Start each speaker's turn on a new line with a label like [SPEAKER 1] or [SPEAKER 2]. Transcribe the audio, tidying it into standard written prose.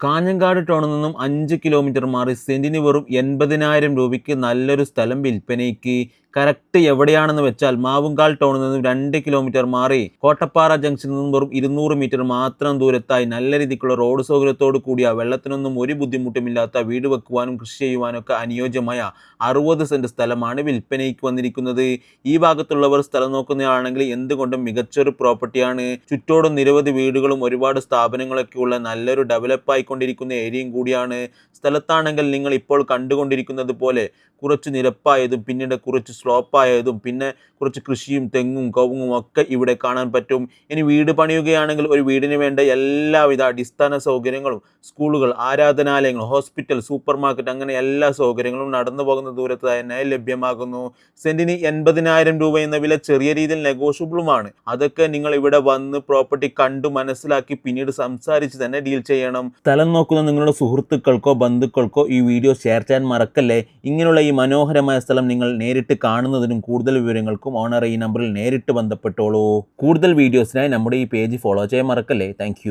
[SPEAKER 1] കാഞ്ഞങ്ങാട് ടൗണിൽ നിന്നും 5 കിലോമീറ്റർ മാറി സെന്റിന് വെറും 80,000 രൂപയ്ക്ക് നല്ലൊരു സ്ഥലം വിൽപ്പനയ്ക്ക്. കറക്റ്റ് എവിടെയാണെന്ന് വെച്ചാൽ മാവുങ്കാൽ ടൗണിൽ നിന്നും 2 കിലോമീറ്റർ മാറി കോട്ടപ്പാറ ജംഗ്ഷനിൽ നിന്നും വെറും 200 മീറ്റർ മാത്രം ദൂരത്തായി നല്ല രീതിക്കുള്ള റോഡ് സൗകര്യത്തോട് കൂടിയ വെള്ളത്തിനൊന്നും ഒരു ബുദ്ധിമുട്ടുമില്ലാത്ത വീട് വെക്കുവാനും കൃഷി ചെയ്യുവാനും ഒക്കെ അനുയോജ്യമായ 60 സെന്റ് സ്ഥലമാണ് വിൽപ്പനയ്ക്ക് വന്നിരിക്കുന്നത്. ഈ ഭാഗത്തുള്ളവർ സ്ഥലം നോക്കുന്നയാളാണെങ്കിൽ എന്തുകൊണ്ടും മികച്ചൊരു പ്രോപ്പർട്ടിയാണ്. ചുറ്റോടും നിരവധി വീടുകളും ഒരുപാട് സ്ഥാപനങ്ങളൊക്കെ ഉള്ള നല്ലൊരു ഡെവലപ്പായിക്കൊണ്ടിരിക്കുന്ന ഏരിയയും കൂടിയാണ്. സ്ഥലത്താണെങ്കിൽ നിങ്ങൾ ഇപ്പോൾ കണ്ടുകൊണ്ടിരിക്കുന്നത് പോലെ കുറച്ച് നിരപ്പായതും പിന്നീട് കുറച്ച് സ്ലോപ്പായതും പിന്നെ കുറച്ച് കൃഷിയും തെങ്ങും കവുങ്ങും ഒക്കെ ഇവിടെ കാണാൻ പറ്റും. ഇനി വീട് പണിയുകയാണെങ്കിൽ ഒരു വീടിന് വേണ്ട എല്ലാവിധ അടിസ്ഥാന സൗകര്യങ്ങളും സ്കൂളുകൾ, ആരാധനാലയങ്ങൾ, ഹോസ്പിറ്റൽ, സൂപ്പർ മാർക്കറ്റ് അങ്ങനെ എല്ലാ സൗകര്യങ്ങളും നടന്നു പോകുന്ന ദൂരത്ത് തന്നെ ലഭ്യമാകുന്നു. സെന്റിന് 80,000 രൂപ എന്ന വില ചെറിയ രീതിയിൽ നെഗോഷ്യബിളുമാണ്. അതൊക്കെ നിങ്ങൾ ഇവിടെ വന്ന് പ്രോപ്പർട്ടി കണ്ടു മനസ്സിലാക്കി പിന്നീട് സംസാരിച്ച് തന്നെ ഡീൽ ചെയ്യണം. സ്ഥലം നോക്കുന്ന നിങ്ങളുടെ സുഹൃത്തുക്കൾക്കോ ബന്ധുക്കൾക്കോ ഈ വീഡിയോ ഷെയർ ചെയ്യാൻ മറക്കല്ലേ. ഇങ്ങനെയുള്ള ഈ മനോഹരമായ സ്ഥലം നിങ്ങൾ നേരിട്ട് കാണുന്നതിനും കൂടുതൽ വിവരങ്ങൾക്കും ഓണർ ഈ നമ്പറിൽ നേരിട്ട് ബന്ധപ്പെട്ടോളൂ. കൂടുതൽ വീഡിയോസിനായി നമ്മുടെ ഈ പേജ് ഫോളോ ചെയ്യാൻ മറക്കല്ലേ. താങ്ക്